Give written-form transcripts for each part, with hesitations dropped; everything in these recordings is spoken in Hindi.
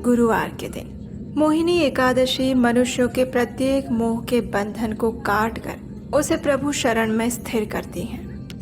गुरुवार के दिन मोहिनी एकादशी मनुष्यों के प्रत्येक मोह के बंधन को काट कर उसे प्रभु शरण में स्थिर करती है।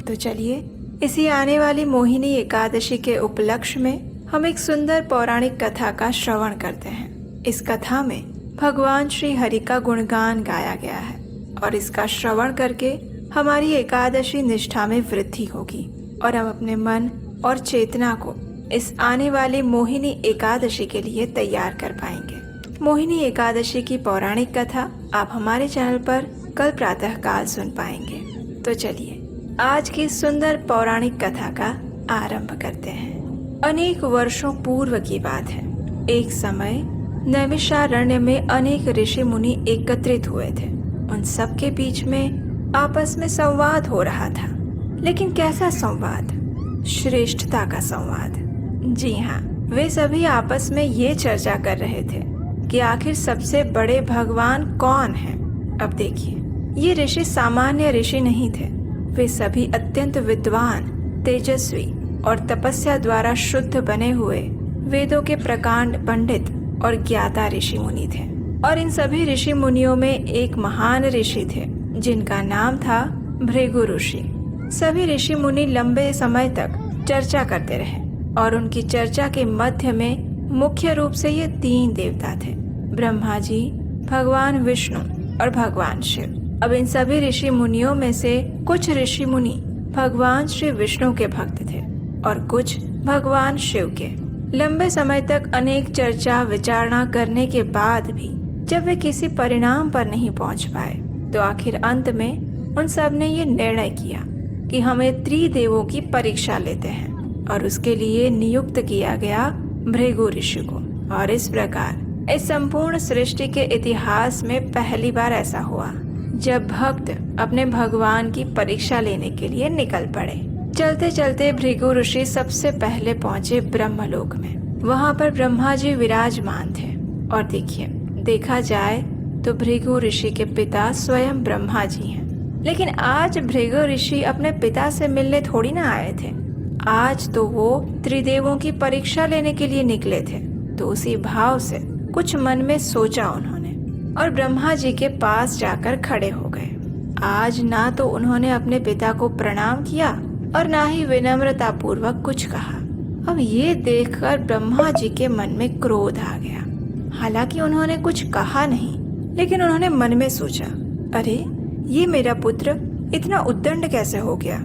तो चलिए इसी आने वाली मोहिनी एकादशी के उपलक्ष्य में हम एक सुंदर पौराणिक कथा का श्रवण करते हैं। इस कथा में भगवान श्री हरि का गुणगान गाया गया है और इसका श्रवण करके हमारी एकादशी निष्ठा में वृद्धि होगी और हम अपने मन और चेतना को इस आने वाली मोहिनी एकादशी के लिए तैयार कर पाएंगे। मोहिनी एकादशी की पौराणिक कथा आप हमारे चैनल पर कल प्रातः काल सुन पाएंगे। तो चलिए आज की सुंदर पौराणिक कथा का आरंभ करते हैं। अनेक वर्षों पूर्व की बात है। एक समय नैमिषारण्य में अनेक ऋषि मुनि एकत्रित हुए थे। उन सब के बीच में आपस में संवाद हो रहा था। लेकिन कैसा संवाद? श्रेष्ठता का संवाद। जी हाँ, वे सभी आपस में ये चर्चा कर रहे थे कि आखिर सबसे बड़े भगवान कौन हैं। अब देखिए, ये ऋषि सामान्य ऋषि नहीं थे। वे सभी अत्यंत विद्वान, तेजस्वी और तपस्या द्वारा शुद्ध बने हुए वेदों के प्रकांड पंडित और ज्ञाता ऋषि मुनि थे। और इन सभी ऋषि मुनियों में एक महान ऋषि थे जिनका नाम था भृगु ऋषि। सभी ऋषि मुनि लंबे समय तक चर्चा करते रहे और उनकी चर्चा के मध्य में मुख्य रूप से ये तीन देवता थे, ब्रह्मा जी, भगवान विष्णु और भगवान शिव। अब इन सभी ऋषि मुनियों में से कुछ ऋषि मुनि भगवान श्री विष्णु के भक्त थे और कुछ भगवान शिव के। लंबे समय तक अनेक चर्चा विचारणा करने के बाद भी जब वे किसी परिणाम पर नहीं पहुंच पाए तो आखिर अंत में उन सब ने ये निर्णय किया कि हमें त्रिदेवों की परीक्षा लेते हैं और उसके लिए नियुक्त किया गया भृगु ऋषि को। और इस प्रकार इस संपूर्ण सृष्टि के इतिहास में पहली बार ऐसा हुआ जब भक्त अपने भगवान की परीक्षा लेने के लिए निकल पड़े। चलते चलते भृगु ऋषि सबसे पहले पहुंचे ब्रह्मलोक में। वहां पर ब्रह्मा जी विराजमान थे। और देखिए, देखा जाए तो भृगु ऋषि के पिता स्वयं ब्रह्मा जी हैं। लेकिन आज भृगु ऋषि अपने पिता से मिलने थोड़ी ना आए थे। आज तो वो त्रिदेवों की परीक्षा लेने के लिए निकले थे। तो उसी भाव से कुछ मन में सोचा उन्होंने और ब्रह्मा जी के पास जाकर खड़े हो गए। आज ना तो उन्होंने अपने पिता को प्रणाम किया और ना ही विनम्रता पूर्वक कुछ कहा। अब ये देखकर ब्रह्मा जी के मन में क्रोध आ गया। हालांकि उन्होंने कुछ कहा नहीं, लेकिन उन्होंने मन में सोचा, अरे ये मेरा पुत्र इतना उद्दंड कैसे हो गया?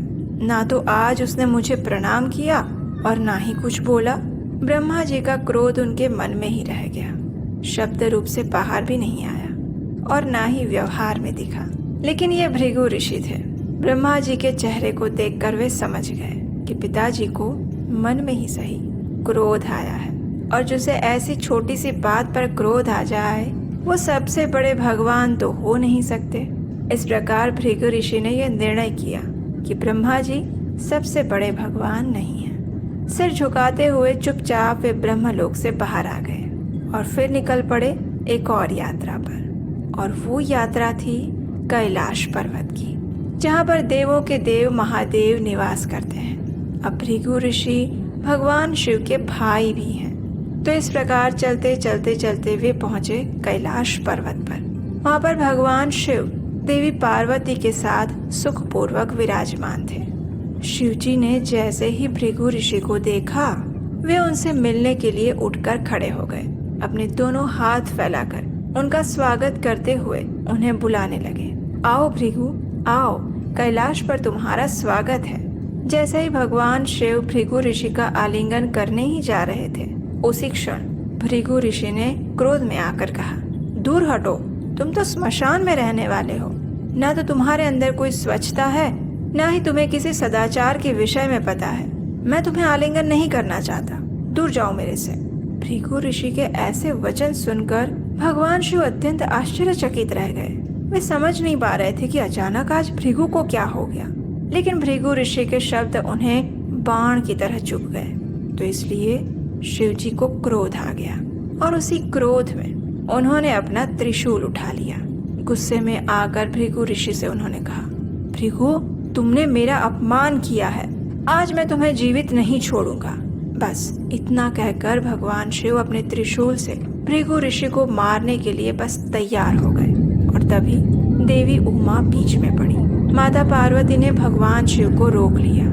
ना तो आज उसने मुझे प्रणाम किया और ना ही कुछ बोला। ब्रह्मा जी का क्रोध उनके मन में ही रह गया, शब्द रूप से बाहर भी नहीं आया और ना ही व्यवहार में दिखा। लेकिन ये भृगु ऋषि थे। ब्रह्मा जी के चेहरे को देखकर वे समझ गए कि पिताजी को मन में ही सही क्रोध आया है और जिसे ऐसी छोटी सी बात पर क्रोध आ जाए वो सबसे बड़े भगवान तो हो नहीं सकते। इस प्रकार भृगु ऋषि ने यह निर्णय किया कि ब्रह्मा जी सबसे बड़े भगवान नहीं हैं। सिर झुकाते हुए चुपचाप वे ब्रह्मलोक से बाहर आ गए और फिर निकल पड़े एक और यात्रा पर। और वो यात्रा थी कैलाश पर्वत की, जहाँ पर देवों के देव महादेव निवास करते हैं। अब भृगु ऋषि भगवान शिव के भाई भी हैं। तो इस प्रकार चलते चलते चलते वे पहुंचे कैलाश पर्वत पर। वहाँ पर भगवान शिव देवी पार्वती के साथ सुखपूर्वक विराजमान थे। शिवजी ने जैसे ही भृगु ऋषि को देखा, वे उनसे मिलने के लिए उठकर खड़े हो गए। अपने दोनों हाथ फैलाकर उनका स्वागत करते हुए उन्हें बुलाने लगे, आओ भृगु, आओ, कैलाश पर तुम्हारा स्वागत है। जैसे ही भगवान शिव भृगु ऋषि का आलिंगन करने ही जा रहे थे, उसी क्षण भृगु ऋषि ने क्रोध में आकर कहा, दूर हटो, तुम तो स्मशान में रहने वाले हो। ना तो तुम्हारे अंदर कोई स्वच्छता है, ना ही तुम्हें किसी सदाचार के विषय में पता है। मैं तुम्हें आलिंगन नहीं करना चाहता, दूर जाओ मेरे से। भृगु ऋषि के ऐसे वचन सुनकर भगवान शिव अत्यंत आश्चर्यचकित रह गए। वे समझ नहीं पा रहे थे कि अचानक आज भृगु को क्या हो गया। लेकिन भृगु ऋषि के शब्द उन्हें बाण की तरह चुभ गए। तो इसलिए शिव जी को क्रोध आ गया और उसी क्रोध में उन्होंने अपना त्रिशूल उठा लिया। गुस्से में आकर भृगु ऋषि से उन्होंने कहा, भृगु, तुमने मेरा अपमान किया है, आज मैं तुम्हें जीवित नहीं छोड़ूंगा। बस इतना कहकर भगवान शिव अपने त्रिशूल से भृगु ऋषि को मारने के लिए बस तैयार हो गए और तभी देवी उमा बीच में पड़ी। माता पार्वती ने भगवान शिव को रोक लिया।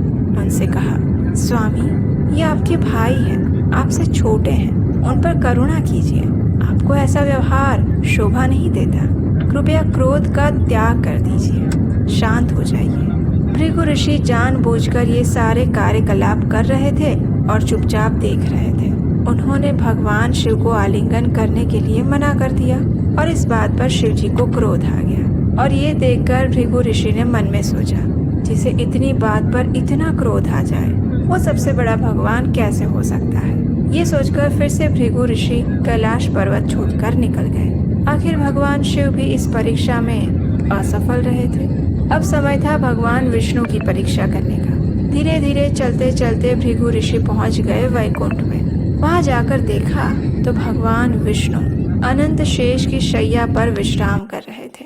उनसे कहा, स्वामी, ये आपके भाई हैं, आपसे छोटे हैं, उन पर करुणा कीजिए। आपको ऐसा व्यवहार शोभा नहीं देता। कृपया क्रोध का त्याग कर दीजिए, शांत हो जाइए। भृगु ऋषि जानबूझकर ये सारे कार्यकलाप कर रहे थे और चुपचाप देख रहे थे। उन्होंने भगवान शिव को आलिंगन करने के लिए मना कर दिया और इस बात पर शिव जी को क्रोध आ गया। और ये देखकर भृगु ऋषि ने मन में सोचा, जिसे इतनी बात पर इतना क्रोध आ जाए, वो सबसे बड़ा भगवान कैसे हो सकता है। ये सोचकर फिर से भृगु ऋषि कैलाश पर्वत छोड़कर निकल गए। आखिर भगवान शिव भी इस परीक्षा में असफल रहे थे। अब समय था भगवान विष्णु की परीक्षा करने का। धीरे धीरे चलते चलते भृगु ऋषि पहुंच गए वैकुंठ में। वहां जाकर देखा तो भगवान विष्णु अनंत शेष की शैया पर विश्राम कर रहे थे।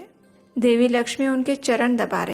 देवी लक्ष्मी उनके चरण दबा रहे